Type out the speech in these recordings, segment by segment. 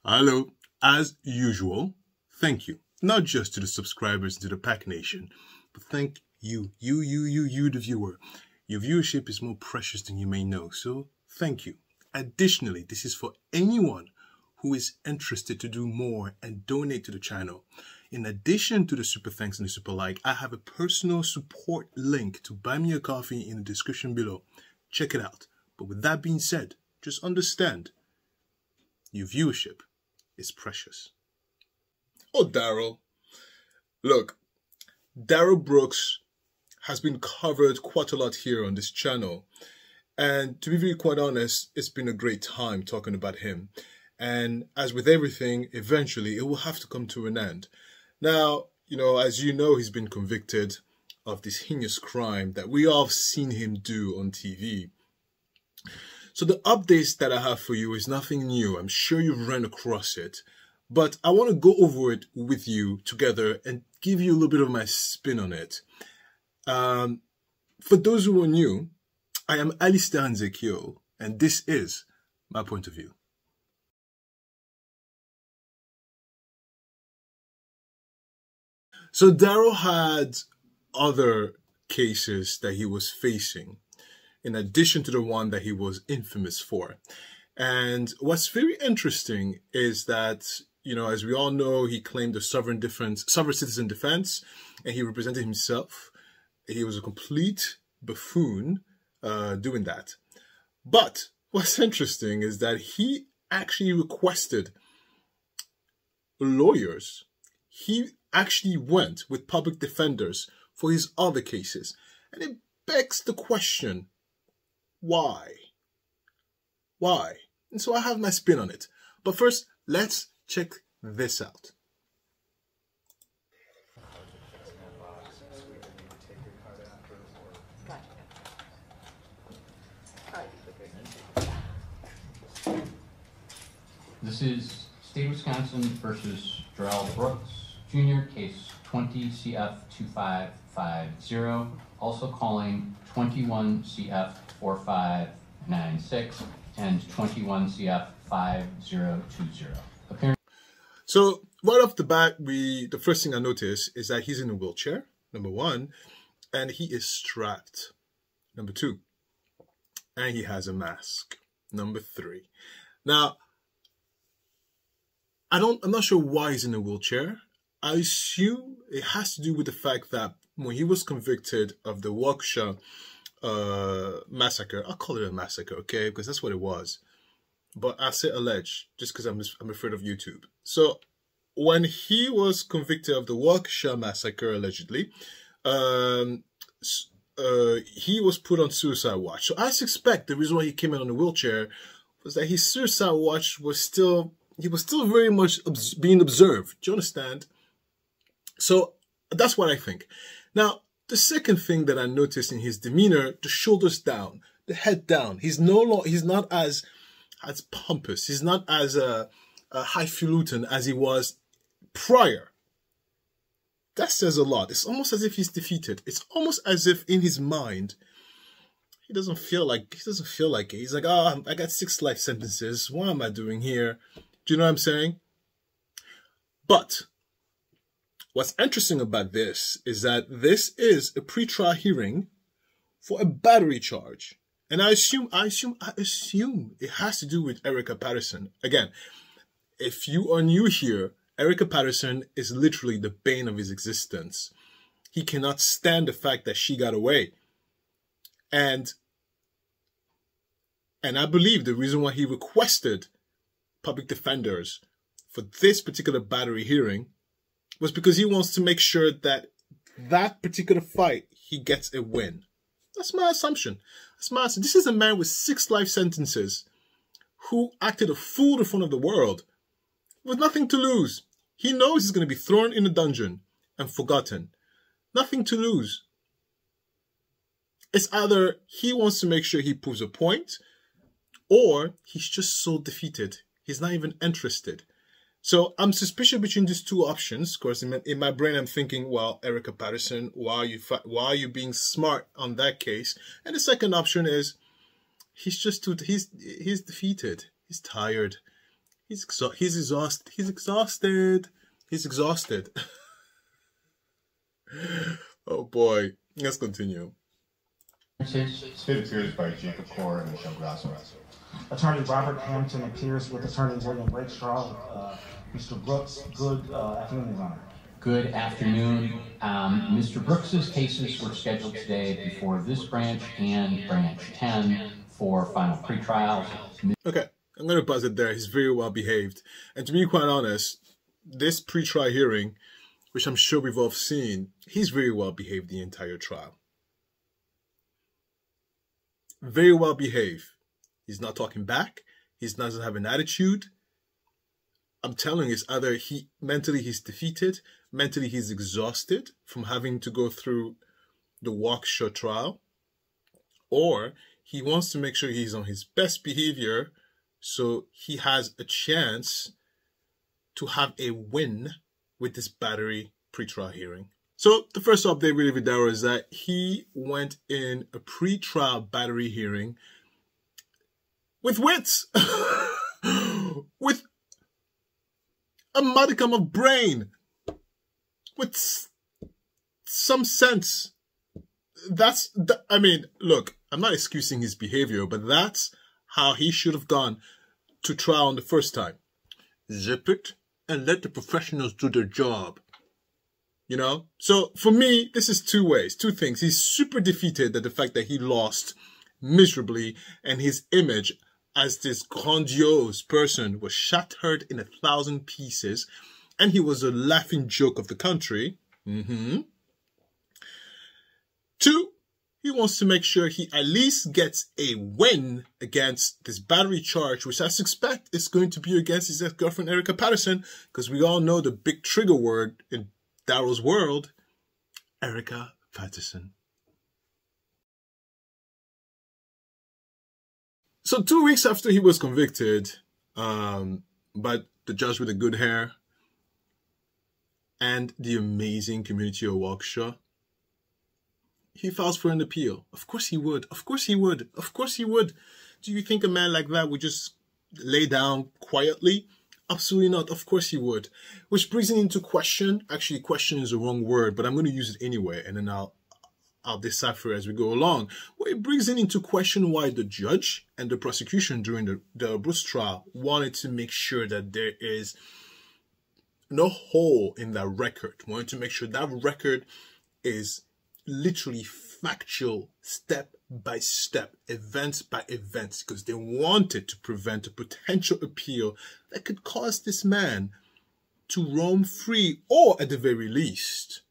Hello, as usual, thank you. Not just to the subscribers to the PACT Nation, but thank you, the viewer. Your viewership is more precious than you may know, so thank you. Additionally, this is for anyone who is interested to do more and donate to the channel. In addition to the super thanks and the super like, I have a personal support link to buy me a coffee in the description below. Check it out. But with that being said, just understand, your viewership is precious. Oh, Darrell. Look, Darrell Brooks has been covered quite a lot here on this channel. And to be very quite honest, it's been a great time talking about him. And as with everything, eventually it will have to come to an end. Now, as you know, he's been convicted of this heinous crime that we all have seen him do on TV. So the updates that I have for you is nothing new. I'm sure you've run across it. But I want to go over it with you together and give you a little bit of my spin on it. For those who are new, I am Alistair Nzekio, and this is my point of view. So Darrell had other cases that he was facing, in addition to the one that he was infamous for. And what's very interesting is that, as we all know, he claimed the sovereign citizen defense, and he represented himself. He was a complete buffoon doing that. But what's interesting is that he actually requested lawyers. He actually went with public defenders for his other cases. And it begs the question, why? Why? And so I have my spin on it. But first, let's check this out. This is State of Wisconsin versus Darrell Brooks, Jr., case 20 CF 2550, also calling 21 CF 4596 and 21 CF 5020. So right off the bat, the first thing I notice is that he's in a wheelchair, number one, and he is strapped, number two, and he has a mask, number three. Now, I'm not sure why he's in a wheelchair. I assume it has to do with the fact that when he was convicted of the Waukesha massacre, I'll call it a massacre, okay, because that's what it was. But I say alleged, just because I'm afraid of YouTube. So when he was convicted of the Waukesha massacre, allegedly, he was put on suicide watch. So I suspect the reason why he came in on a wheelchair was that his suicide watch was still very much being observed. Do you understand? So that's what I think. Now, the second thing that I noticed in his demeanor, the shoulders down, the head down. He's not as pompous. He's not as highfalutin as he was prior. That says a lot. It's almost as if he's defeated. It's almost as if in his mind, he doesn't feel like it. He's like, oh, I got 6 life sentences. What am I doing here? Do you know what I'm saying? But what's interesting about this is that this is a pretrial hearing for a battery charge. And I assume it has to do with Erica Patterson. Again, if you are new here, Erica Patterson is literally the bane of his existence. He cannot stand the fact that she got away. And I believe the reason why he requested public defenders for this particular battery hearing was because he wants to make sure that that particular fight, he gets a win. That's my assumption. This is a man with 6 life sentences who acted a fool in front of the world with nothing to lose. He knows he's going to be thrown in a dungeon and forgotten. Nothing to lose. It's either he wants to make sure he proves a point, or he's just so defeated. He's not even interested. So I'm suspicious between these two options. Of course, in my brain, I'm thinking, well, Erica Patterson, why are you being smart on that case? And the second option is he's defeated. He's tired. He's exhausted. He's exhausted. He's exhausted. Oh boy. Let's continue. State appears by Jacob Core and Michelle Grasso. Attorney Robert Hampton appears with Attorney William Rakestraw. Mr. Brooks, good afternoon, Your Honor. Good afternoon. Mr. Brooks's cases were scheduled today before this branch and branch 10 for final pretrials. Okay, I'm going to pause it there. He's very well behaved. And to be quite honest, this pretrial hearing, which I'm sure we've all seen, he's very well behaved the entire trial. Very well behaved. He's not talking back. He doesn't have an attitude. I'm telling you, it's either mentally he's defeated, mentally he's exhausted from having to go through the Waukesha trial, or he wants to make sure he's on his best behavior so he has a chance to have a win with this battery pretrial hearing. So the first update really with Darrell is that he went in a pretrial battery hearing with wits, with a modicum of brain, with some sense. I mean, look, I'm not excusing his behavior, but that's how he should have gone to trial on the first time. Zip it and let the professionals do their job. You know? So for me, this is two things. He's super defeated at the fact that he lost miserably and his image as this grandiose person was shattered in 1,000 pieces, and he was a laughing joke of the country. Two, he wants to make sure he at least gets a win against this battery charge, which I suspect is going to be against his ex-girlfriend, Erica Patterson, because we all know the big trigger word in Darrell's world, Erica Patterson. So 2 weeks after he was convicted by the judge with the good hair and the amazing community of Waukesha, he files for an appeal. Of course he would. Of course he would. Of course he would. Do you think a man like that would just lay down quietly? Absolutely not. Of course he would. Which brings it into question. Actually, question is the wrong word, but I'm going to use it anyway, and then I'll decipher as we go along. Well, it brings it into question why the judge and the prosecution during the Darrell Brooks trial wanted to make sure that there is no hole in that record. Wanted to make sure that record is literally factual, step by step, events by events, because they wanted to prevent a potential appeal that could cause this man to roam free, or at the very least,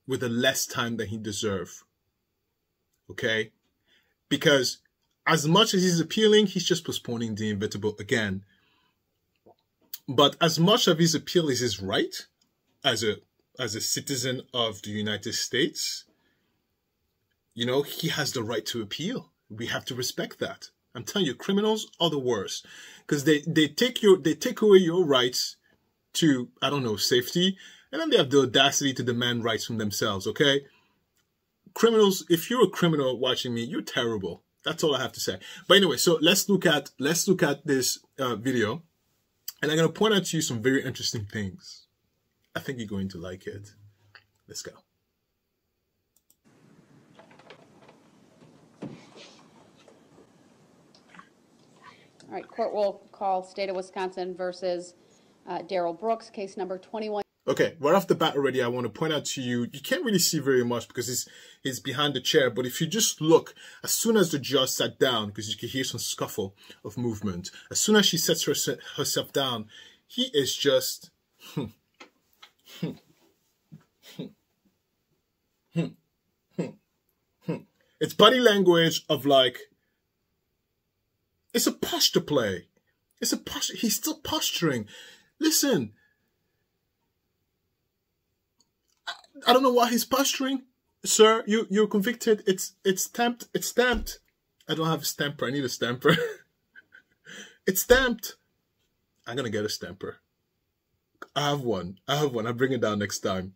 with a less time than he deserved. Okay? Because as much as he's appealing, he's just postponing the inevitable again. But as much of his appeal is his right as a citizen of the United States, you know, he has the right to appeal. We have to respect that. I'm telling you, criminals are the worst, because they take away your rights to, I don't know, safety, and then they have the audacity to demand rights from themselves. Okay, criminals. If you're a criminal watching me, you're terrible. That's all I have to say. But anyway, so let's look at this video, and I'm gonna point out to you some very interesting things. I think you're going to like it. Let's go. All right, court will call State of Wisconsin versus Darrell Brooks, case number 21. Okay, right off the bat already, I want to point out to you, you can't really see very much because he's behind the chair, but if you just look, as soon as the judge sat down, because you can hear some scuffle of movement, as soon as she sets herself down, he is just... It's body language of like, it's a posture play. It's a posture. He's still posturing. Listen, I don't know why he's posturing. Sir, you're convicted. It's stamped. It's stamped. I don't have a stamper. I need a stamper. It's stamped. I'm gonna get a stamper. I have one. I'll bring it down next time.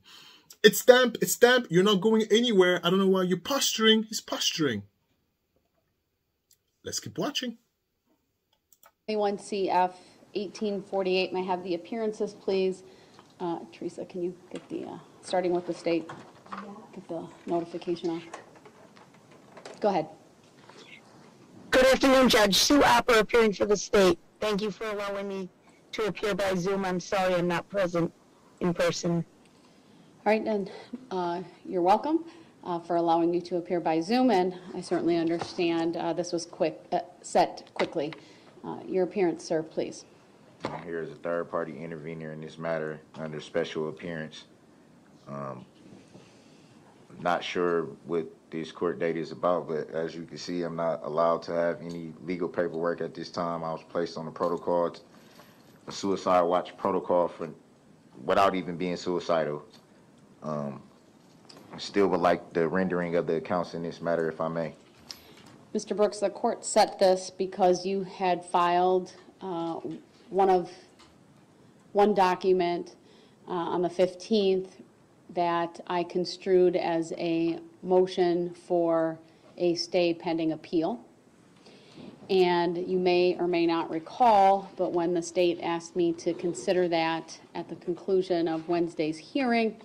It's stamped. It's stamped. You're not going anywhere. I don't know why you're posturing. He's posturing. Let's keep watching. 21 CF 1848. May I have the appearances, please? Teresa, can you get the, starting with the state, get the notification off? Go ahead. Good afternoon, Judge. Sue Opper appearing for the state. Thank you for allowing me to appear by Zoom. I'm sorry I'm not present in person. All right, and you're welcome for allowing me to appear by Zoom, and I certainly understand this was set quickly. Your appearance, sir, please. I'm here as a third-party intervener in this matter under special appearance. Not sure what this court date is about, but as you can see, I'm not allowed to have any legal paperwork at this time. I was placed on a protocol, a suicide watch protocol, without even being suicidal. I still would like the rendering of the accounts in this matter, if I may. Mr. Brooks, the court set this because you had filed one document on the 15th that I construed as a motion for a stay pending appeal. And you may or may not recall, but when the state asked me to consider that at the conclusion of Wednesday's hearing,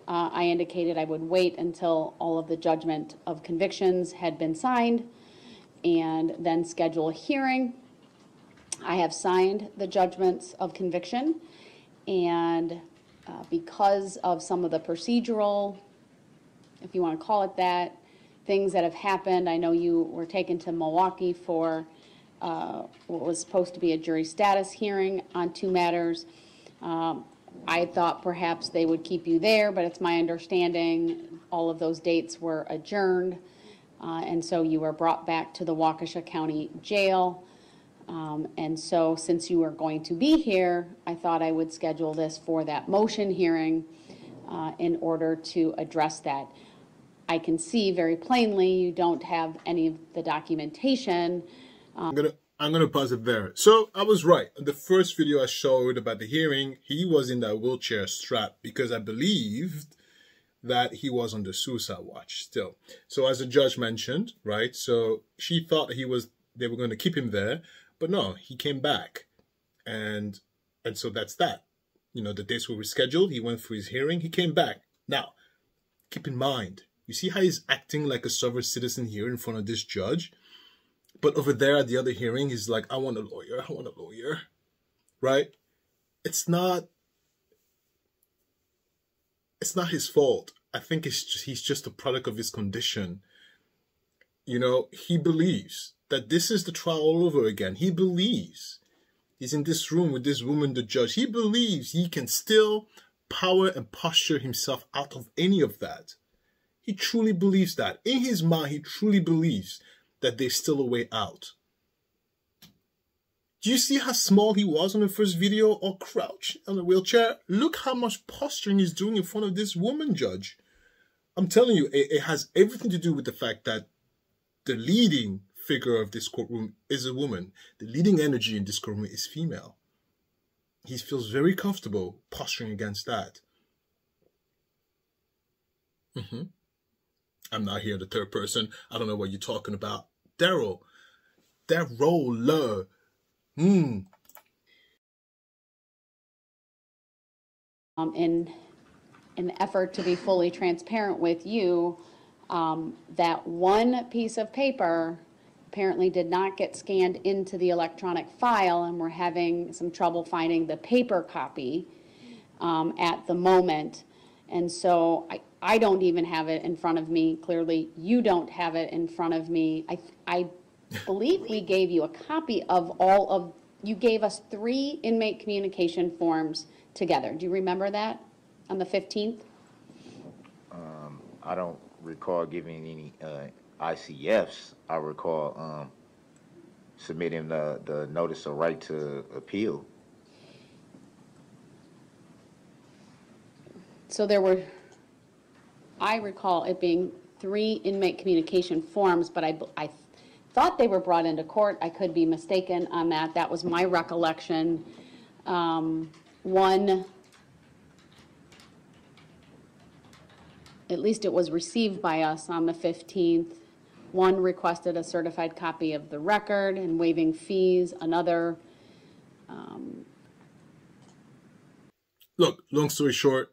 I indicated I would wait until all of the judgment of convictions had been signed and then schedule a hearing. I have signed the judgments of conviction, and because of some of the procedural, if you want to call it that, things that have happened. I know you were taken to Milwaukee for what was supposed to be a jury status hearing on 2 matters. I thought perhaps they would keep you there, but it's my understanding all of those dates were adjourned, and so you were brought back to the Waukesha County Jail. And so since you are going to be here, I thought I would schedule this for that motion hearing in order to address that. I can see very plainly you don't have any of the documentation. I'm gonna pause it there. So I was right. In the first video I showed about the hearing, he was in that wheelchair strap because I believed that he was on the suicide watch still. So as the judge mentioned, right? So she thought they were going to keep him there, but no, he came back, and so that's that. You know, the dates were rescheduled. He went for his hearing. He came back. Now, keep in mind, you see how he's acting like a sovereign citizen here in front of this judge? But over there at the other hearing, he's like, I want a lawyer. I want a lawyer. Right? It's not his fault. I think he's just a product of his condition. You know, he believes that this is the trial all over again. He believes he's in this room with this woman, the judge. He believes he can still power and posture himself out of any of that. He truly believes that. In his mind, he truly believes that there's still a way out. Do you see how small he was on the first video, or crouch on the wheelchair? Look how much posturing he's doing in front of this woman, judge. I'm telling you, it has everything to do with the fact that the leading figure of this courtroom is a woman. The leading energy in this courtroom is female. He feels very comfortable posturing against that. I'm not here the third person. I don't know what you're talking about. Darrell. In an effort to be fully transparent with you, that one piece of paper apparently did not get scanned into the electronic file, and we're having some trouble finding the paper copy at the moment. And so I don't even have it in front of me. Clearly, you don't have it in front of me. I believe we gave you a copy of you gave us 3 inmate communication forms together. Do you remember that on the 15th? I don't recall giving any ICFs. I recall submitting the notice of right to appeal. So I recall it being 3 inmate communication forms, but I thought they were brought into court. I could be mistaken on that. That was my recollection. One, at least it was received by us on the 15th. One requested a certified copy of the record and waiving fees. Another Look, long story short,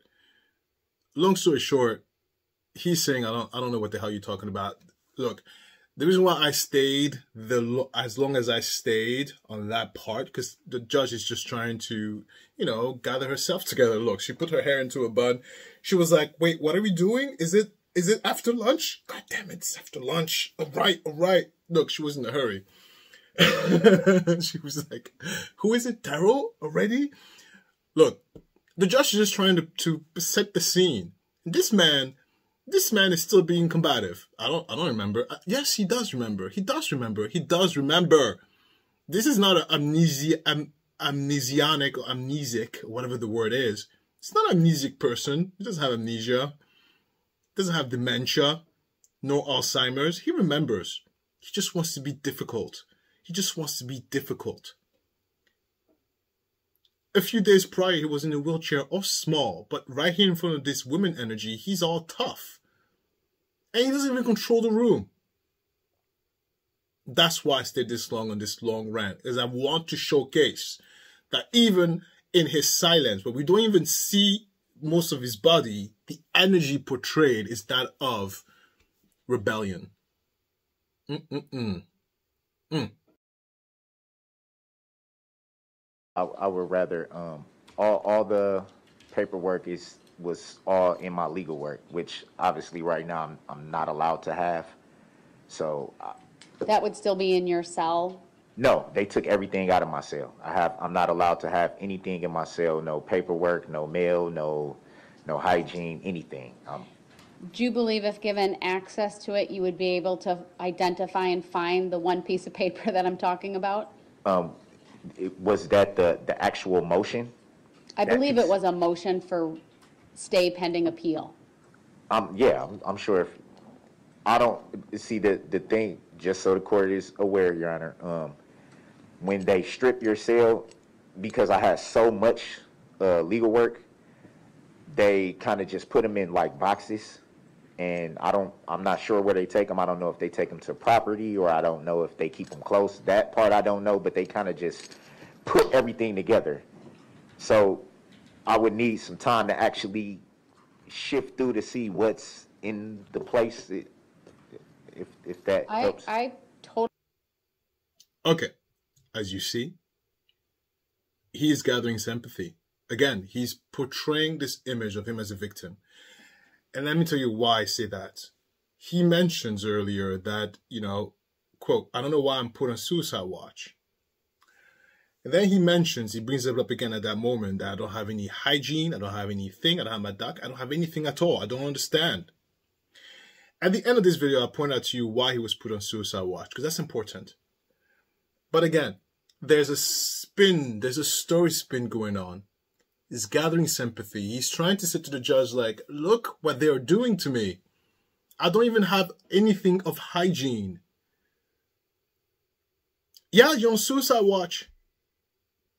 he's saying, I don't know what the hell you're talking about. Look, the reason why I stayed as long as I stayed on that part, because the judge is just trying to, you know, gather herself together. Look, she put her hair into a bun. She was like, wait, what are we doing? Is it after lunch? God damn it, it's after lunch. All right. Look, she was in a hurry. She was like, who is it, Darrell, already? Look, the judge is just trying to set the scene. This man is still being combative. I don't remember. Yes, he does remember. He does remember. This is not an amnesianic or amnesic, whatever the word is. It's not an amnesic person. He doesn't have amnesia. Doesn't have dementia. No Alzheimer's. He remembers. He just wants to be difficult. A few days prior, he was in a wheelchair or small, but right here in front of this women energy, he's all tough. And he doesn't even control the room. That's why I stayed this long on this long rant, is I want to showcase that even in his silence, where we don't even see most of his body, the energy portrayed is that of rebellion. I would rather all the paperwork was all in my legal work, which obviously right now I'm not allowed to have. So That would still be in your cell? no, they took everything out of my cell. I'm not allowed to have anything in my cell. No paperwork, no mail, no hygiene, anything. Do you believe if given access to it, you would be able to identify and find the one piece of paper that I'm talking about? Was that the actual motion? I believe it was a motion for stay pending appeal. Yeah, I'm sure. If I don't see the thing, just so the court is aware, Your Honor, when they strip your cell, because I had so much legal work, they kind of just put them in like boxes, and I'm not sure where they take them. I don't know if they take them to property, or I don't know if they keep them close. That part I don't know, but they kind of just put everything together. So I would need some time to actually shift through to see what's in the place, if that helps. I totally. Okay, as you see, he is gathering sympathy. Again, he's portraying this image of him as a victim. And let me tell you why I say that. He mentions earlier that, you know, quote, I don't know why I'm put on suicide watch. And then he brings it up again at that moment, that I don't have any hygiene, I don't have anything, I don't have my duck, I don't have anything at all, I don't understand. At the end of this video, I'll point out to you why he was put on suicide watch, because that's important. But again, there's a story spin going on. He's gathering sympathy. He's trying to say to the judge, like, look what they are doing to me. I don't even have anything of hygiene. Yeah, you're on suicide watch.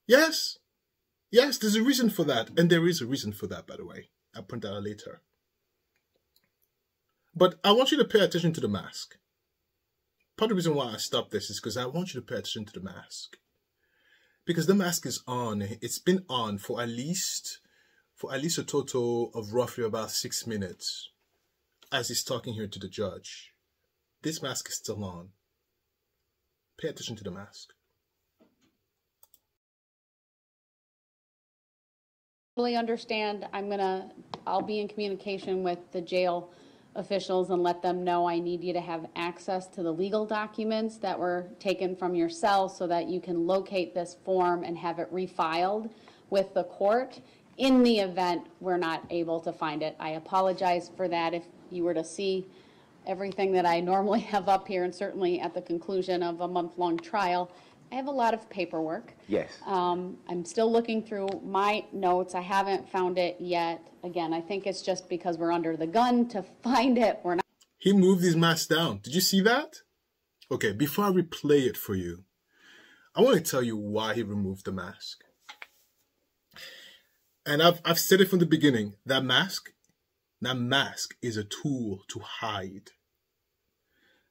Yes, there's a reason for that. And there is a reason for that, by the way. I'll point that out later. But I want you to pay attention to the mask. Part of the reason why I stopped this is because I want you to pay attention to the mask. Because the mask is on. It's been on for at least a total of roughly about 6 minutes as he's talking here to the judge. This mask is still on. Pay attention to the mask. Totally understand. I'll be in communication with the jail officials and let them know I need you to have access to the legal documents that were taken from your cell so that you can locate this form and have it refiled with the court in the event we're not able to find it. I apologize for that. If you were to see everything that I normally have up here, and certainly at the conclusion of a month-long trial, I have a lot of paperwork. Yes. I'm still looking through my notes. I haven't found it yet. Again, I think it's just because we're under the gun to find it. We're not. He moved his mask down. Did you see that? Okay, before I replay it for you, I want to tell you why he removed the mask. And I've said it from the beginning. That mask is a tool to hide.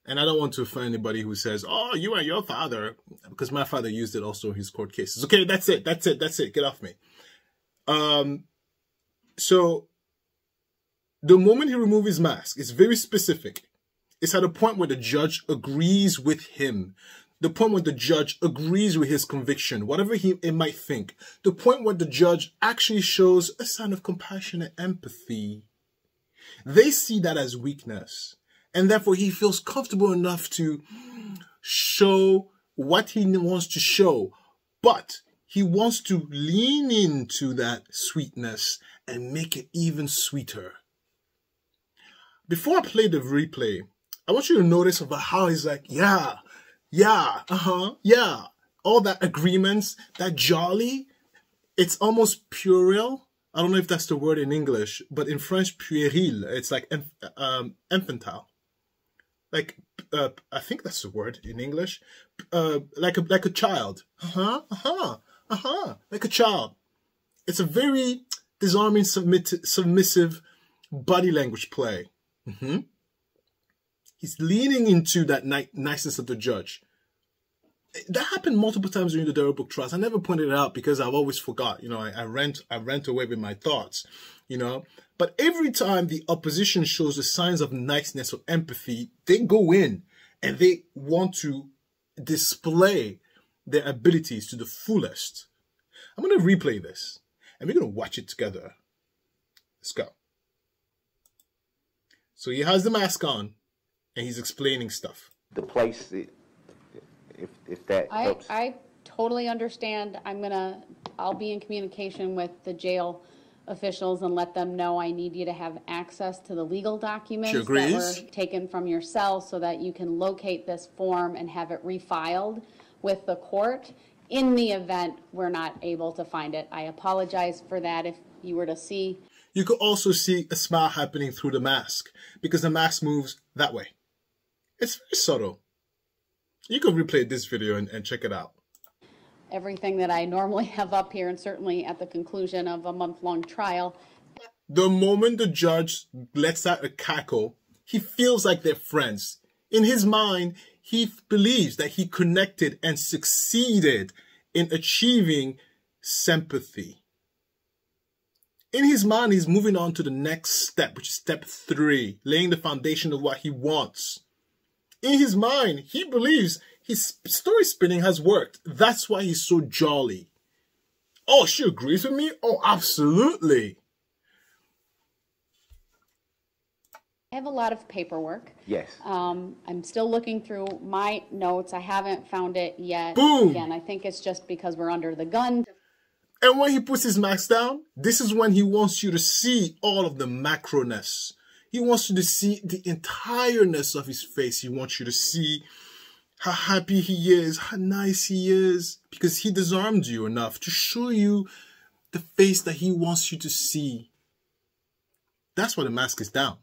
And I don't want to offend anybody who says, oh, you are your father, because my father used it also in his court cases. Okay, that's it. Get off me. So the moment he removed his mask, it's very specific. It's at a point where the judge agrees with him. The point where the judge agrees with his conviction, whatever it might think. The point where the judge actually shows a sign of compassion and empathy. They see that as weakness. And therefore, he feels comfortable enough to show what he wants to show. But he wants to lean into that sweetness and make it even sweeter. Before I play the replay, I want you to notice about how he's like, yeah. All that agreements, that jolly, it's almost puerile. I don't know if that's the word in English, but in French, puéril, it's like infantile. Like, I think that's the word in English. Like a child. Like a child. It's a very disarming, submissive body language play. He's leaning into that niceness of the judge. That happened multiple times during the Darrell Brooks trials. I never pointed it out because I've always forgot. You know, I rant away with my thoughts, you know. But every time the opposition shows the signs of niceness or empathy, they go in and they want to display their abilities to the fullest. I'm going to replay this and we're going to watch it together. Let's go. So he has the mask on and he's explaining stuff. The place, if that helps. I totally understand. I'll be in communication with the jail officials and let them know I need you to have access to the legal documents that were taken from your cell so that you can locate this form and have it refiled with the court in the event we're not able to find it. I apologize for that if you were to see. You could also see a smile happening through the mask because the mask moves that way. It's very subtle. You can replay this video and check it out. Everything that I normally have up here, and certainly at the conclusion of a month-long trial. The moment the judge lets out a cackle, he feels like they're friends. In his mind, he believes that he connected and succeeded in achieving sympathy. In his mind, he's moving on to the next step, which is step 3, laying the foundation of what he wants. In his mind, he believes his story spinning has worked. That's why he's so jolly. Oh, she agrees with me? Oh, absolutely. I have a lot of paperwork. Yes. I'm still looking through my notes. I haven't found it yet. Boom. Again, I think it's just because we're under the gun. And when he puts his mask down, this is when he wants you to see all of the macroness. He wants you to see the entireness of his face. He wants you to see how happy he is, how nice he is, because he disarmed you enough to show you the face that he wants you to see. That's why the mask is down.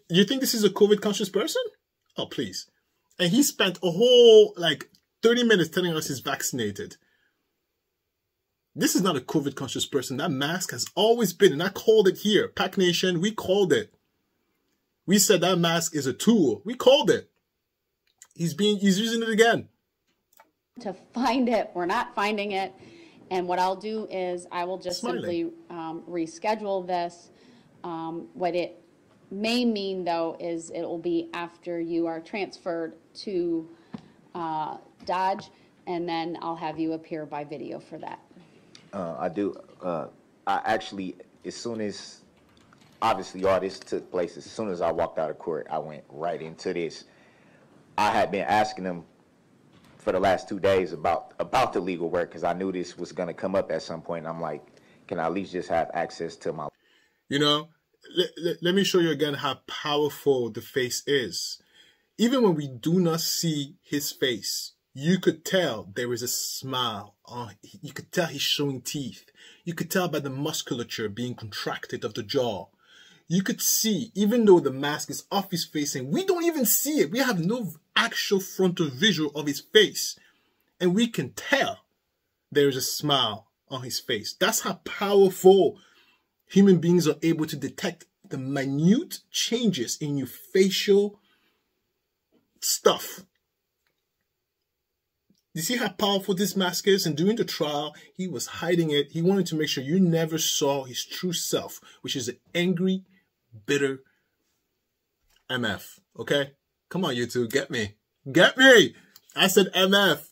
You think this is a COVID conscious person? Oh, please. And he spent a whole, 30 minutes telling us he's vaccinated. This is not a COVID conscious person. That mask has always been, and I called it here. PACT Nation, we called it. We said that mask is a tool. We called it. He's using it again. To find it, we're not finding it. And what I'll do is I will just simply reschedule this. What it may mean, though, is it will be after you are transferred to Dodge, and then I'll have you appear by video for that. I do. I actually, as soon as, obviously all this took place, as soon as I walked out of court, I went right into this. I had been asking them for the last 2 days about the legal work because I knew this was going to come up at some point. I'm like, can I at least just have access to my... You know, let me show you again how powerful the face is. Even when we do not see his face, you could tell there is a smile. You could tell he's showing teeth. You could tell by the musculature being contracted of the jaw. You could see, even though the mask is off his face and we don't even see it, we have no actual frontal visual of his face. And we can tell there is a smile on his face. That's how powerful human beings are able to detect the minute changes in your facial stuff. You see how powerful this mask is? And during the trial, he was hiding it. He wanted to make sure you never saw his true self, which is an angry, bitter MF. Okay? Come on, you two. Get me. Get me! I said MF.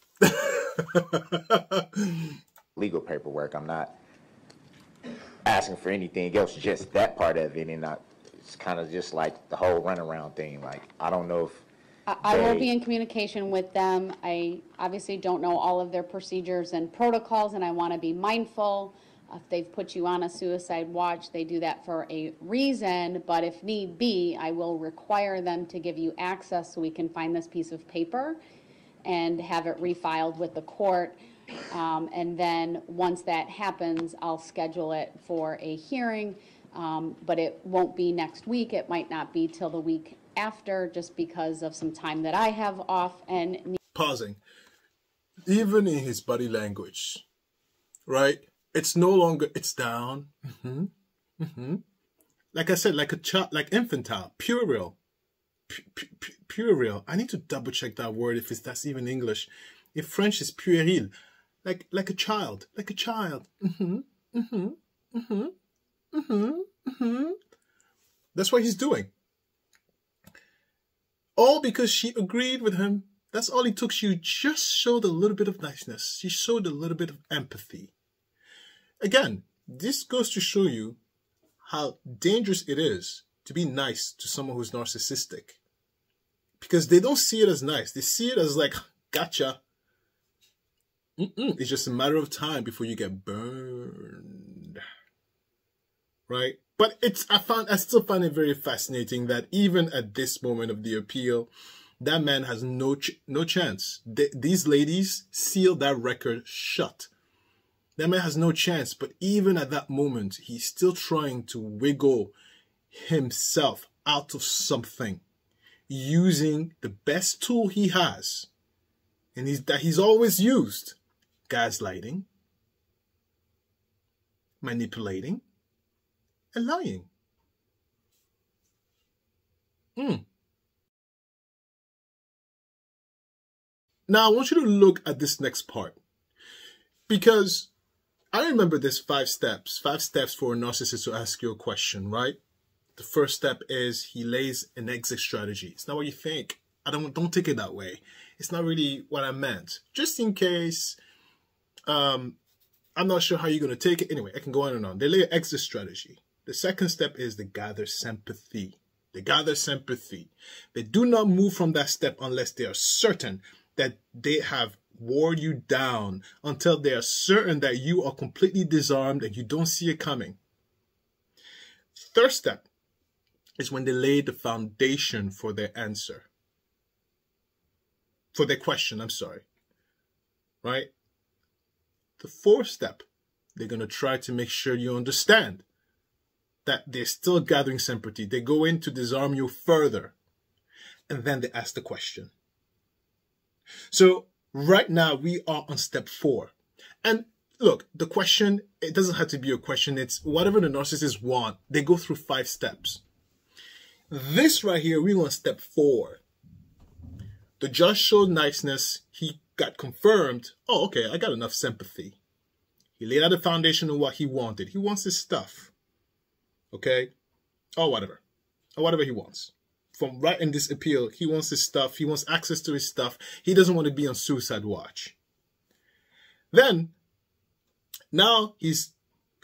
Legal paperwork. I'm not asking for anything else, just that part of it. And it's kind of just like the whole runaround thing. Like, I don't know if I will be in communication with them. I obviously don't know all of their procedures and protocols, and I want to be mindful. If they've put you on a suicide watch, they do that for a reason, but if need be, I will require them to give you access so we can find this piece of paper and have it refiled with the court. And then once that happens, I'll schedule it for a hearing, but it won't be next week. It might not be till the week after, just because of some time that I have off. And pausing, even in his body language, right? It's no longer, it's down. Like I said, like a child, like infantile, puerile. Puerile. I need to double check that word if that's even English. In French, it's puéril. Like a child. Like a child. That's what he's doing. All because she agreed with him. That's all it took. She just showed a little bit of niceness. She showed a little bit of empathy. Again, this goes to show you how dangerous it is to be nice to someone who's narcissistic. Because they don't see it as nice. They see it as like, gotcha. It's just a matter of time before you get burned. Right? But I still find it very fascinating that even at this moment of the appeal, that man has no chance. These ladies sealed that record shut. That man has no chance. But even at that moment, he's still trying to wiggle himself out of something using the best tool he has, and that he's always used: gaslighting, manipulating, and lying. Now, I want you to look at this next part, because I remember this 5 steps for a narcissist to ask you a question, right? The first step is he lays an exit strategy. It's not what you think. Don't take it that way. It's not really what I meant. Just in case, I'm not sure how you're going to take it. Anyway, I can go on and on. They lay an exit strategy. The second step is they gather sympathy. They gather sympathy. They do not move from that step unless they are certain that they have wore you down, until they are certain that you are completely disarmed and you don't see it coming. Third step is when they lay the foundation for their answer. For their question, I'm sorry. Right? The fourth step, they're going to try to make sure you understand that they're still gathering sympathy. They go in to disarm you further. And then they ask the question. So right now we are on step 4. And look, the question, it doesn't have to be a question. It's whatever the narcissists want. They go through 5 steps. This right here, we're on step 4. The judge showed niceness. He got confirmed. Oh, okay, I got enough sympathy. He laid out the foundation of what he wanted. He wants his stuff. Okay? Or whatever. Or whatever he wants. From right in this appeal, he wants his stuff. He wants access to his stuff. He doesn't want to be on suicide watch. Then, now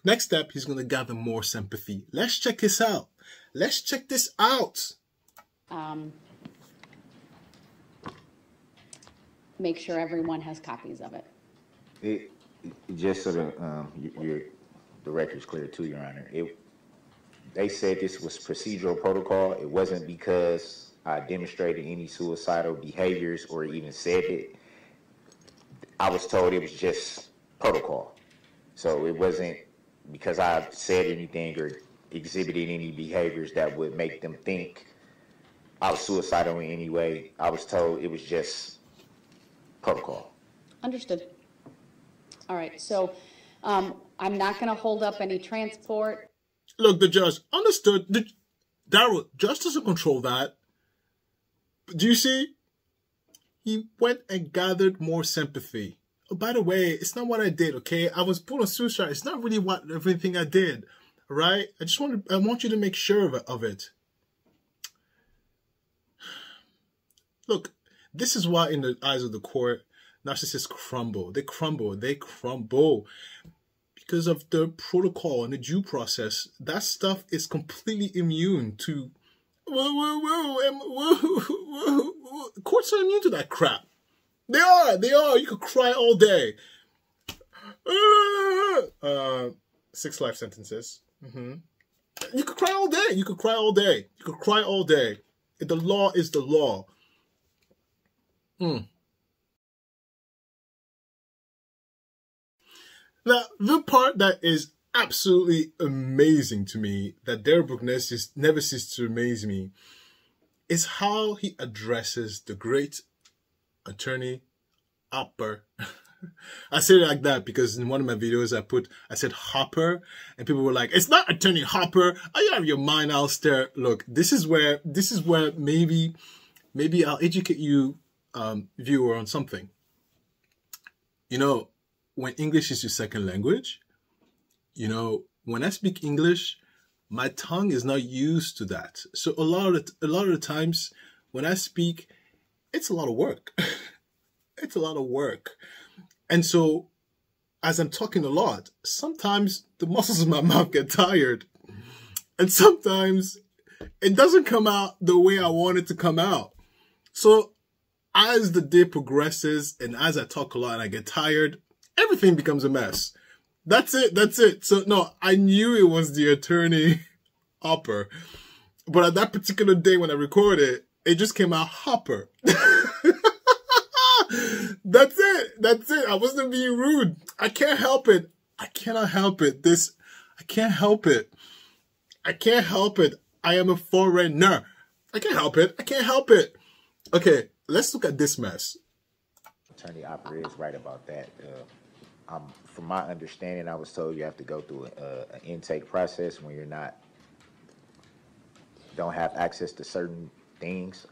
next step, he's going to gather more sympathy. Let's check this out. Let's check this out. Make sure everyone has copies of it. Just so the record's clear too, Your Honor. They said this was procedural protocol. It wasn't because I demonstrated any suicidal behaviors or even said it. I was told it was just protocol. So it wasn't because I said anything or exhibited any behaviors that would make them think I was suicidal in any way. I was told it was just protocol. Understood. All right, so I'm not going to hold up any transport. Look, the judge understood. Darrell just doesn't control that. Do you see? He went and gathered more sympathy. Oh, by the way, it's not what I did, okay? I was put on suicide. It's not really everything I did, all right? I want you to make sure of it. Look, this is why in the eyes of the court, narcissists crumble. They crumble. They crumble. Because of the protocol and the due process, that stuff is completely immune to... Courts are immune to that crap. They are. You could cry all day. 6 life sentences. You could cry all day. You could cry all day. You could cry all day. The law is the law. Now, the part that is absolutely amazing to me, that Darrell Brooks never ceases to amaze me, is how he addresses the great attorney Hopper. I say it like that because in one of my videos I said Hopper, and people were like, "It's not Attorney Hopper. Are you out of your mind, Alistair?" Look, this is where maybe I'll educate you, viewer, on something. You know, when English is your second language, you know, when I speak English, my tongue is not used to that. So a lot of the times when I speak, it's a lot of work. It's a lot of work. And so as I'm talking a lot, sometimes the muscles in my mouth get tired. And sometimes it doesn't come out the way I want it to come out. So as the day progresses and as I talk a lot and I get tired, everything becomes a mess. That's it. So no, I knew it was the attorney Hopper. But at that particular day when I recorded, it just came out Hopper. That's it. I wasn't being rude. I can't help it. I cannot help it. I can't help it. I can't help it. I am a foreigner. I can't help it. Okay, let's look at this mess. Attorney Hopper is right about that. From my understanding, I was told you have to go through an intake process when you're don't have access to certain things.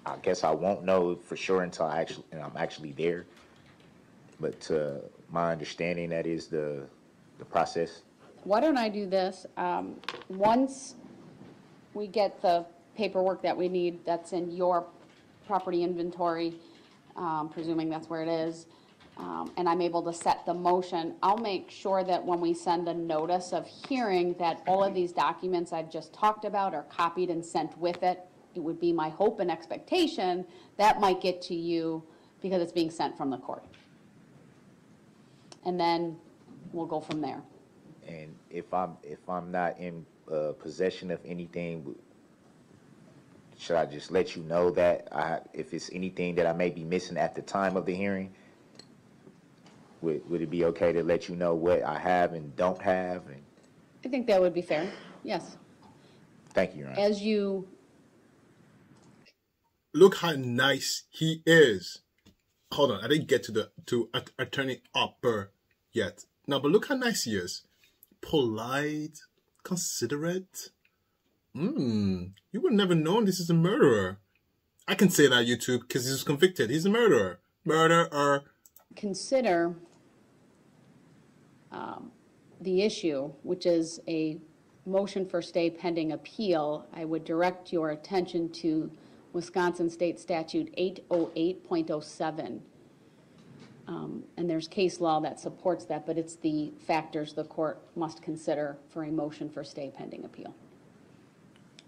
I guess I won't know for sure until I'm actually there. But to my understanding, that is the process. Why don't I do this? Once we get the paperwork that we need that's in your property inventory, presuming that's where it is, and I'm able to set the motion, I'll make sure that when we send a notice of hearing that all of these documents I've just talked about are copied and sent with it. It would be my hope and expectation that might get to you because it's being sent from the court. And then we'll go from there. And if I'm not in possession of anything, should I just let you know that if it's anything that I may be missing at the time of the hearing? Would it be okay to let you know what I have and don't have? I think that would be fair. Yes. Thank you, Your Honor. As you look how nice he is. Hold on, I didn't get to Attorney Hopper yet. No, but look how nice he is. Polite, considerate. You would never known this is a murderer. I can say that, YouTube, because he was convicted. He's a murderer. Murderer. consider the issue, which is a motion for stay pending appeal, I would direct your attention to Wisconsin State Statute 808.07. And there's case law that supports that, but it's the factors the court must consider for a motion for stay pending appeal.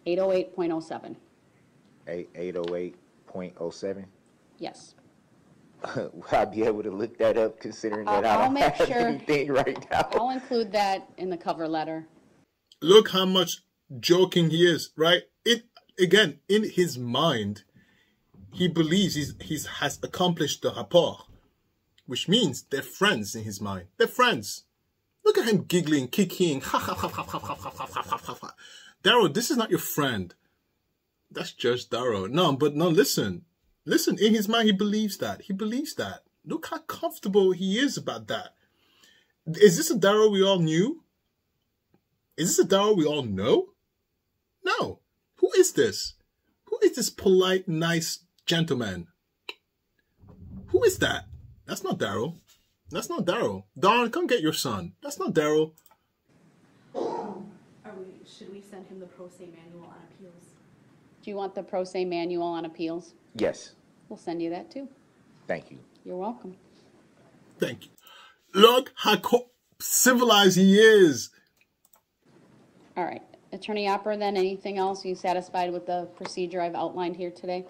808.07. 808.07? Yes. Will I be able to look that up, considering that I don't have anything right now? I'll include that in the cover letter. Look how much joking he is, right? Again, in his mind, he believes he has accomplished the rapport, which means they're friends in his mind. They're friends. Look at him giggling, kicking. Darrell, this is not your friend. That's Judge Darrell. No, listen. Listen, in his mind, he believes that. He believes that. Look how comfortable he is about that. Is this a Darrell we all knew? Is this a Darrell we all know? No. Who is this? Who is this polite, nice gentleman? Who is that? That's not Darrell. That's not Darrell. Dawn, come get your son. That's not Darrell. Should we send him the pro se manual on appeals? Do you want the pro se manual on appeals? Yes. We'll send you that too. Thank you. You're welcome. Thank you. Look how civilized he is. All right. Attorney Opper, then anything else? Are you satisfied with the procedure I've outlined here today?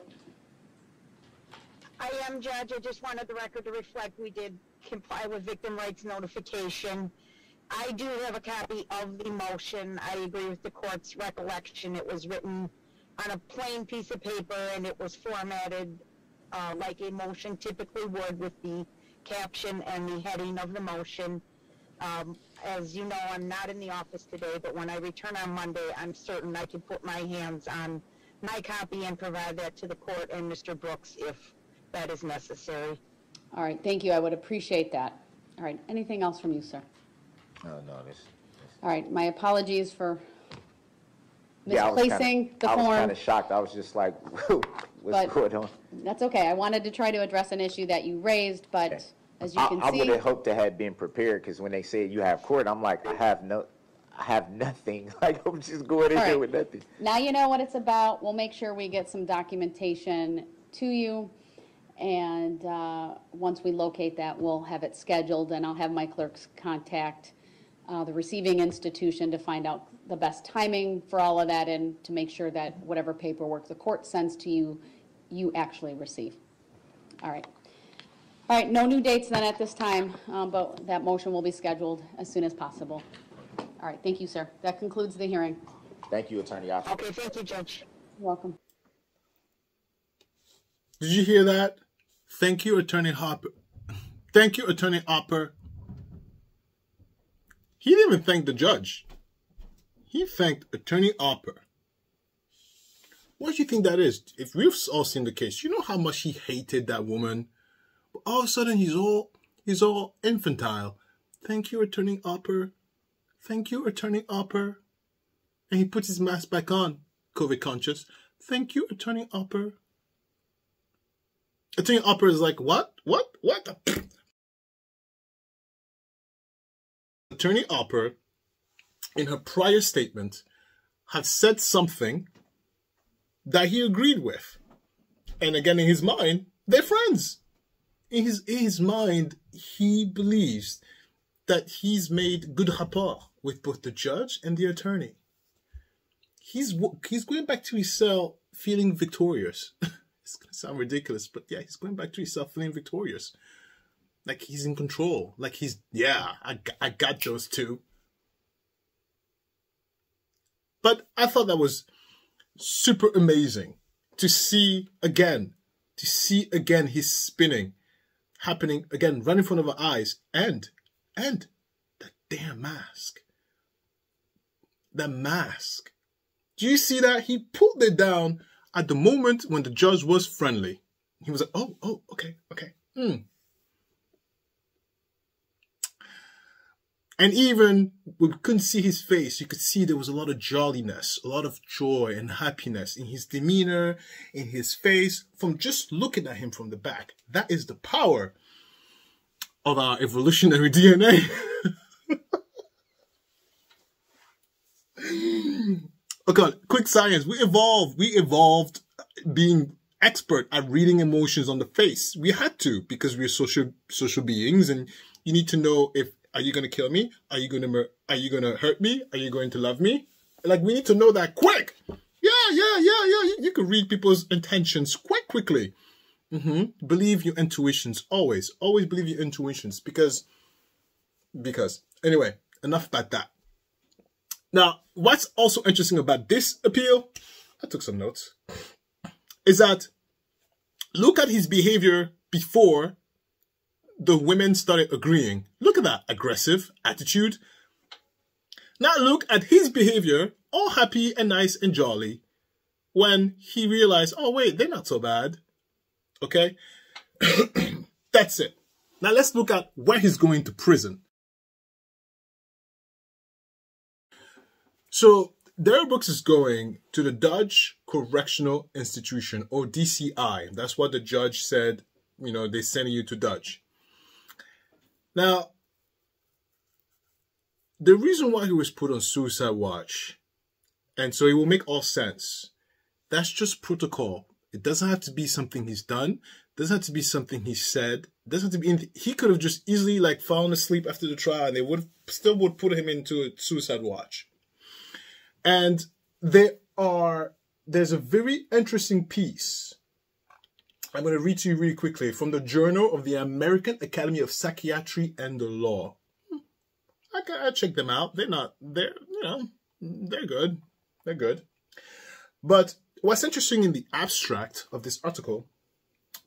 I am, Judge. I just wanted the record to reflect we did comply with victim rights notification. I do have a copy of the motion. I agree with the court's recollection. It was written on a plain piece of paper and it was formatted like a motion typically would, with the caption and the heading of the motion. As you know, I'm not in the office today, but when I return on Monday, I'm certain I can put my hands on my copy and provide that to the court and Mr. Brooks if that is necessary. All right. Thank you. I would appreciate that. All right. Anything else from you, sir? No, All right. My apologies for Yeah, misplacing the I was form. kind of shocked. I was just like, what's going on? That's okay. I wanted to try to address an issue that you raised, but Okay. as you can I see, would have hoped to have been prepared, because when they said you have court, I'm like, I have nothing. Like, I'm just going in All there right. with nothing. now you know what it's about. We'll make sure we get some documentation to you. And once we locate that, we'll have it scheduled, and I'll have my clerks contact the receiving institution to find out the best timing for all of that, and to make sure that whatever paperwork the court sends to you, you actually receive. All right. All right, no new dates then at this time, but that motion will be scheduled as soon as possible. All right, thank you, sir. That concludes the hearing. Thank you, Attorney Oscar. Okay, thank you, Judge. You're welcome. Did you hear that? Thank you, Attorney Hopper. Thank you, Attorney Hopper. He didn't even thank the judge. He thanked Attorney Hopper. What do you think that is? If we've all seen the case, you know how much he hated that woman. But all of a sudden, he's all infantile. Thank you, Attorney Hopper. Thank you, Attorney Hopper. And he puts his mask back on, COVID conscious. Thank you, Attorney Hopper. Attorney Hopper is like, what? Attorney Hopper, in her prior statement, had said something that he agreed with. And again, in his mind, they're friends. In his mind, he believes that he's made good rapport with both the judge and the attorney. He's going back to his cell feeling victorious. It's going to sound ridiculous, but yeah, he's going back to his cell feeling victorious. Like he's in control. Like I got those two. But I thought that was super amazing to see again his spinning happening again right in front of our eyes, and that damn mask. The mask. Do you see that? He pulled it down at the moment when the judge was friendly. He was like, oh, okay. And even when we couldn't see his face, you could see there was a lot of jolliness, a lot of joy and happiness in his demeanor, in his face, from just looking at him from the back. That is the power of our evolutionary DNA. Okay, quick science. We evolved being expert at reading emotions on the face. We had to, because we're social beings, and you need to know if, are you going to kill me? Are you going to hurt me? Are you going to love me? Like, we need to know that quick. Yeah. You can read people's intentions quite quickly. Believe your intuitions, always believe your intuitions, because anyway, enough about that. Now, what's also interesting about this appeal, I took some notes, is that look at his behavior before the women started agreeing. Look at that aggressive attitude. Now look at his behavior, all happy and nice and jolly, when he realized, oh wait, they're not so bad. Okay? That's it. Now let's look at where he's going to prison. So Darrell Brooks is going to the Dodge Correctional Institution, or DCI. That's what the judge said, you know, they're sending you to Dodge. Now, the reason why he was put on suicide watch, and so it will make all sense, that's just protocol. It doesn't have to be something he's done. It doesn't have to be something he said. It doesn't have to be anything. He could have just easily like fallen asleep after the trial and they would still put him into a suicide watch. And there's a very interesting piece I'm going to read to you really quickly from the Journal of the American Academy of Psychiatry and the Law. I check them out. They're good. They're good. But what's interesting in the abstract of this article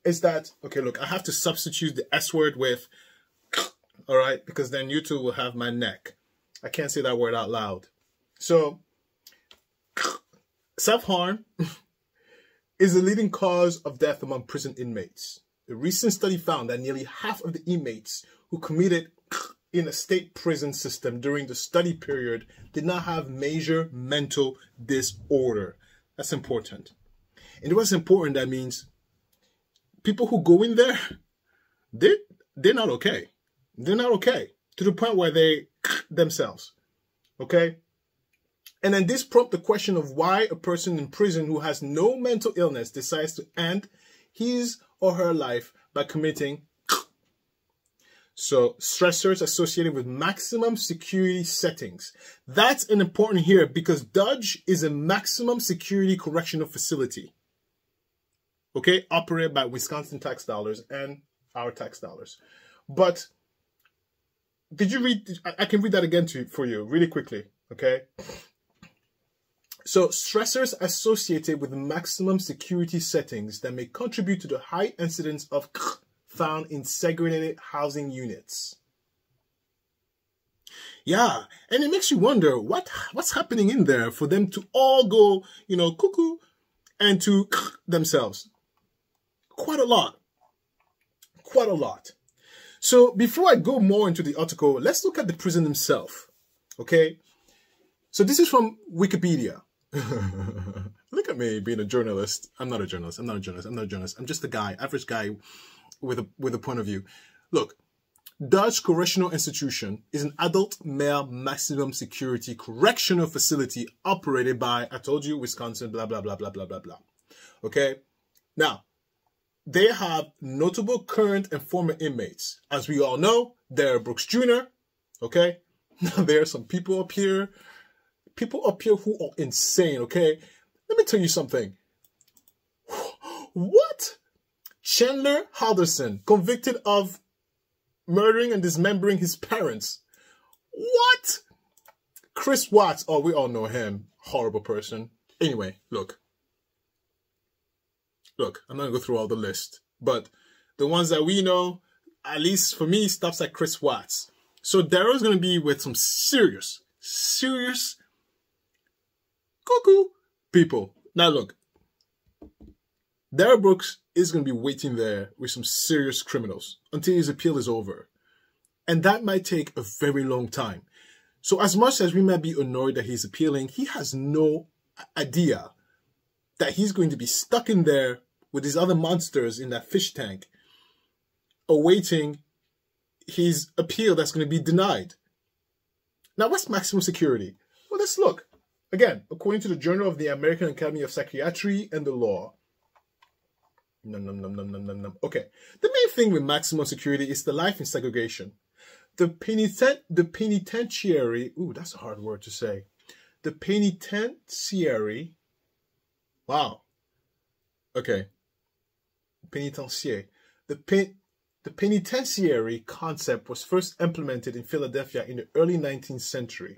is that, okay, look, I have to substitute the S word with, all right, because then you two will have my neck. I can't say that word out loud. So, self-harm is the leading cause of death among prison inmates. A recent study found that nearly half of the inmates who committed in a state prison system during the study period did not have major mental disorder. That's important. And what's important, that means people who go in there, they're not okay. They're not okay to the point where they themselves. Okay? And then this prompts the question of why a person in prison who has no mental illness decides to end his or her life by committing. So stressors associated with maximum security settings. That's an important here because Dodge is a maximum security correctional facility. Okay, operated by Wisconsin tax dollars and our tax dollars. But did you read? I can read that again for you really quickly. Okay. So stressors associated with maximum security settings that may contribute to the high incidence of found in segregated housing units. Yeah, and it makes you wonder what's happening in there for them to all go, you know, cuckoo and to themselves. Quite a lot. Quite a lot. So before I go more into the article, let's look at the prison himself. Okay? So this is from Wikipedia. Look at me being a journalist. I'm not a journalist. I'm just a guy, average guy with a point of view. Look, Dodge Correctional Institution is an adult male maximum security correctional facility operated by, I told you, Wisconsin, blah, blah, blah, blah, blah, blah, blah. Okay? Now, they have notable current and former inmates. As we all know, Darrell Brooks Jr. Okay? Now, there are some people up here who are insane, okay? Let me tell you something. What? Chandler Halderson, convicted of murdering and dismembering his parents. What? Chris Watts, oh, we all know him. Horrible person. Anyway, look, I'm not going to go through all the list, but the ones that we know, at least for me, stops at Chris Watts. So Darrell's going to be with some serious cuckoo people. Now look, Darrell Brooks is going to be waiting there with some serious criminals until his appeal is over. And that might take a very long time. So as much as we might be annoyed that he's appealing, he has no idea that he's going to be stuck in there with these other monsters in that fish tank, awaiting his appeal that's going to be denied. Now, what's maximum security? Well, let's look. Again, according to the Journal of the American Academy of Psychiatry and the Law. Okay. The main thing with maximum security is the life in segregation. The penitentiary, ooh, that's a hard word to say. The penitentiary, wow. Okay. Penitentiary. The penitentiary concept was first implemented in Philadelphia in the early 19th century.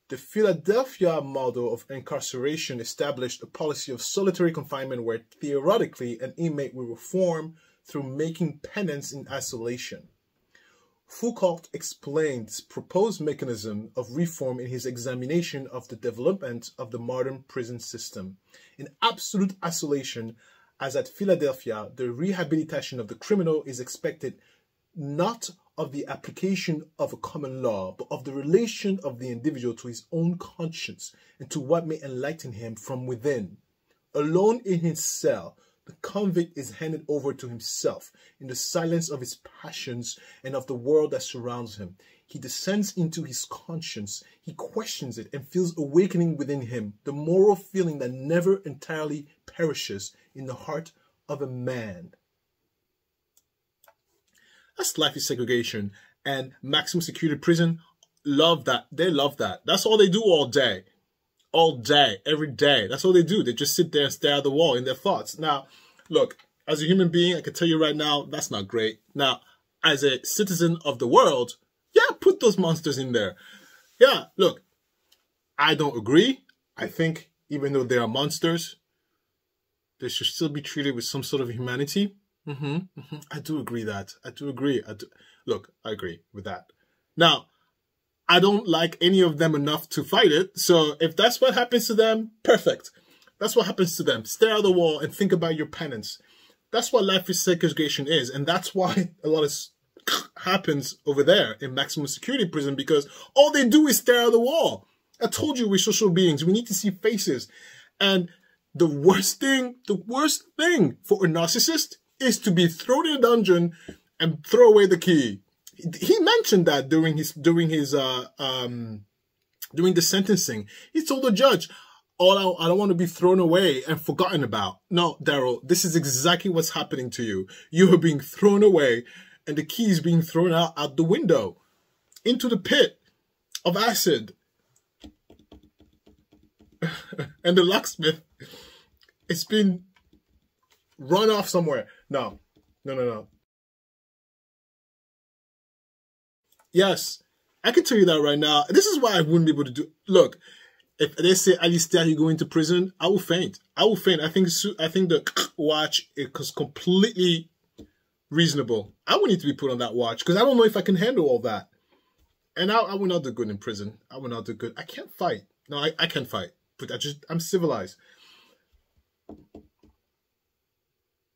The Philadelphia model of incarceration established a policy of solitary confinement where theoretically an inmate will reform through making penance in isolation. Foucault explained this proposed mechanism of reform in his examination of the development of the modern prison system. In absolute isolation, as at Philadelphia, the rehabilitation of the criminal is expected not of the application of a common law, but of the relation of the individual to his own conscience and to what may enlighten him from within. Alone in his cell, the convict is handed over to himself in the silence of his passions and of the world that surrounds him. He descends into his conscience, he questions it and feels awakening within him the moral feeling that never entirely perishes in the heart of a man. That's life is segregation, and maximum security prison love that. They love that. That's all they do all day, every day. That's all they do. They just sit there and stare at the wall in their thoughts. Now, look, as a human being, I can tell you right now, that's not great. Now, as a citizen of the world, yeah, put those monsters in there. Yeah, look, I don't agree. I think even though they are monsters, they should still be treated with some sort of humanity. I do agree that. I do agree. Look, I agree with that. Now, I don't like any of them enough to fight it. So if that's what happens to them, perfect. That's what happens to them. Stare at the wall and think about your penance. That's what life is segregation is. And that's why a lot of happens over there in maximum security prison, because all they do is stare at the wall. I told you we're social beings. We need to see faces. And the worst thing for a narcissist is to be thrown in a dungeon and throw away the key. He mentioned that during the sentencing. He told the judge, "Oh, I don't want to be thrown away and forgotten about." No, Darrell, this is exactly what's happening to you. You are being thrown away, and the key is being thrown out the window into the pit of acid. And the locksmith, it's been run off somewhere. No. Yes, I can tell you that right now. This is why I wouldn't be able to do. Look, if they say, "Alistair, you go into prison," I will faint. I will faint. I think the watch is completely reasonable. I would need to be put on that watch because I don't know if I can handle all that. And I will not do good in prison. I will not do good. I can't fight. No, I can't fight. But I'm civilized.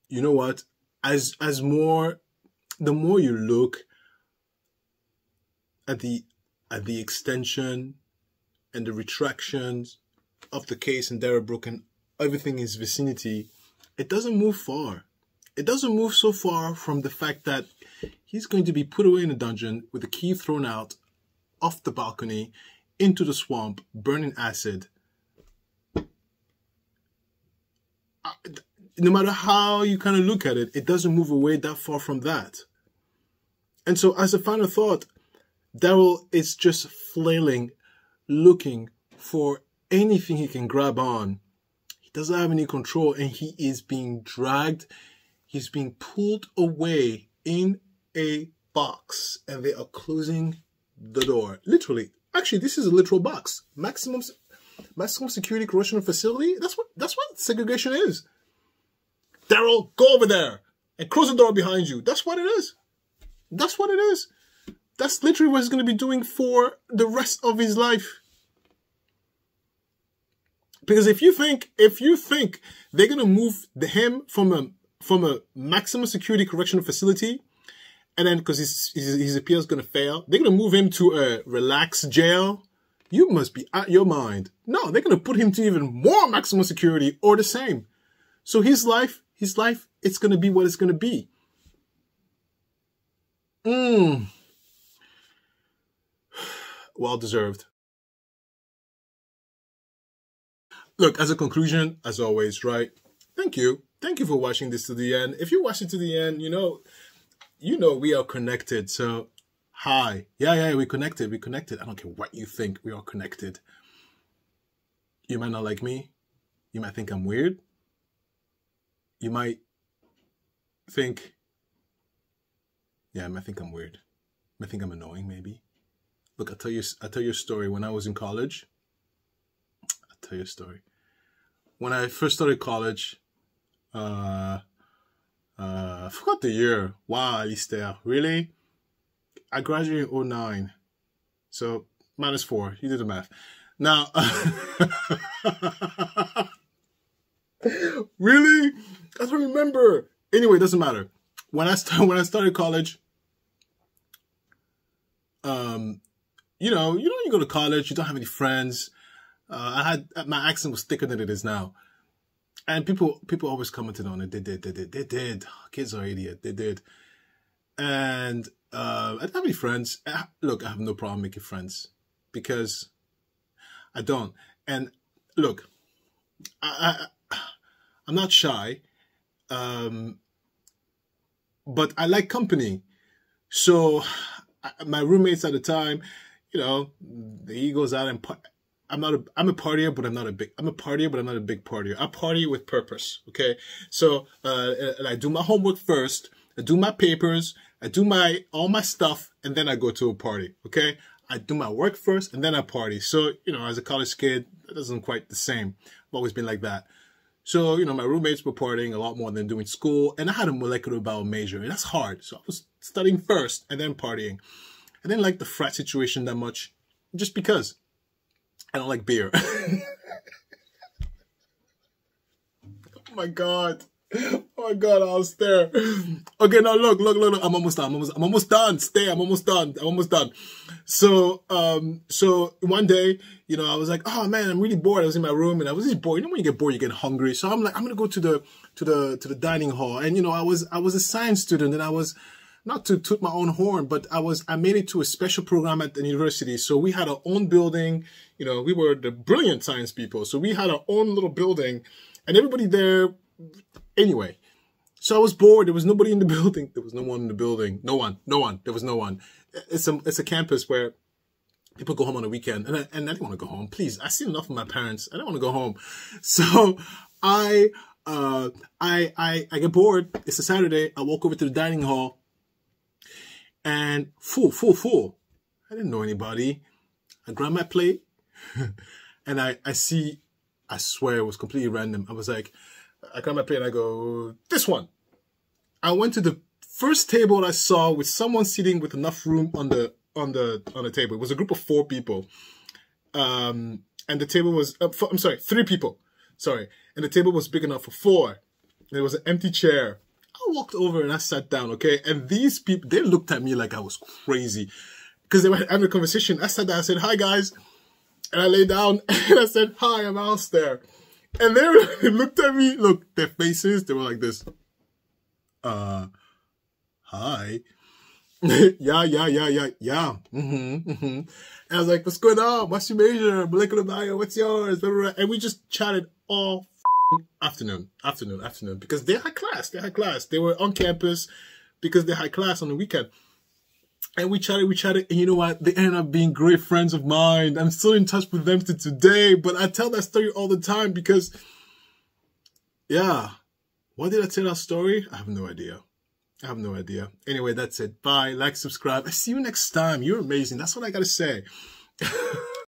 You know what? The more you look at the extension and the retractions of the case in Darrell Brooks and everything in his vicinity, it doesn't move far. It doesn't move so far from the fact that he's going to be put away in a dungeon with the key thrown out off the balcony into the swamp, burning acid. No matter how you kind of look at it, it doesn't move away that far from that. And so as a final thought, Darrell is just flailing, looking for anything he can grab on. He doesn't have any control and he is being dragged. He's being pulled away in a box and they are closing the door. Literally. Actually, this is a literal box. Maximum security correctional facility. That's what segregation is. Darrell, go over there and close the door behind you. That's what it is. That's what it is. That's literally what he's going to be doing for the rest of his life. Because if you think they're going to move him from a maximum security correctional facility, and then because his appeal is going to fail, they're going to move him to a relaxed jail, you must be out your mind. No, they're going to put him to even more maximum security or the same. So his life, it's going to be what it's going to be. Well deserved. Look, as a conclusion, as always, right? Thank you. Thank you for watching this to the end. If you watch it to the end, you know we are connected. So, hi. Yeah, we're connected. We're connected. I don't care what you think. We are connected. You might not like me. You might think I'm weird. You might think, yeah, I might think I'm weird. I might think I'm annoying, maybe. Look, I'll tell you a story. When I was in college, I'll tell you a story. When I first started college, I forgot the year. Wow, Alistair, really? I graduated in 2009. So, -4. You did the math. Now, really? I don't remember. Anyway, it doesn't matter. When I started college, you know, you go to college, you don't have any friends. My accent was thicker than it is now. And people always commented on it. They did. Kids are idiots. They did. And I don't have any friends. Look, I have no problem making friends because I don't. And look, I'm not shy, but I like company. So my roommates at the time, you know, he goes out and I'm a partier, but I'm not a big partier. I party with purpose. Okay. So, and I do my homework first. I do my papers. I do all my stuff, and then I go to a party. Okay. I do my work first, and then I party. So, you know, as a college kid, that isn't quite the same. I've always been like that. So, you know, my roommates were partying a lot more than doing school, and I had a molecular biology major, and that's hard. So I was studying first and then partying. I didn't like the frat situation that much, just because I don't like beer. Oh my God. Oh my God, I was there. Okay, now look. I'm almost done. Stay, I'm almost done. So, so one day, you know, I was like, oh man, I'm really bored. I was in my room and I was just bored. You know, when you get bored, you get hungry. So I'm like, I'm going to go to the dining hall. And, you know, I was a science student, and I was, not to toot my own horn, but I made it to a special program at the university. So we had our own building. You know, we were the brilliant science people. So we had our own little building, and everybody there. Anyway, so I was bored. There was nobody in the building. There was no one in the building. No one. There was no one. It's a campus where people go home on the weekend, and I didn't want to go home. Please, I see enough of my parents. I don't want to go home. So I get bored. It's a Saturday. I walk over to the dining hall, and full. I didn't know anybody. I grab my plate, and I swear it was completely random. I was like, I grab my plate and I go, this one. I went to the first table I saw with someone sitting with enough room on the table. It was a group of 4 people. And the table was, 3 people. Sorry. And the table was big enough for 4. There was an empty chair. I walked over and I sat down, okay? And these people, they looked at me like I was crazy because they were having a conversation. I sat down, I said, hi guys. And I lay down and I said, hi, I'm Alistair. And they looked at me, look, their faces, they were like this. Hi. yeah. And I was like, what's going on? What's your major? Molecular bio, what's yours? Blah, blah, blah. And we just chatted all afternoon. Because they had class. They were on campus because they had class on the weekend. And we chatted, and you know what? They ended up being great friends of mine. I'm still in touch with them to today, but I tell that story all the time because, yeah. Why did I tell that story? I have no idea. Anyway, that's it. Bye. Like, subscribe. I see you next time. You're amazing. That's what I gotta say.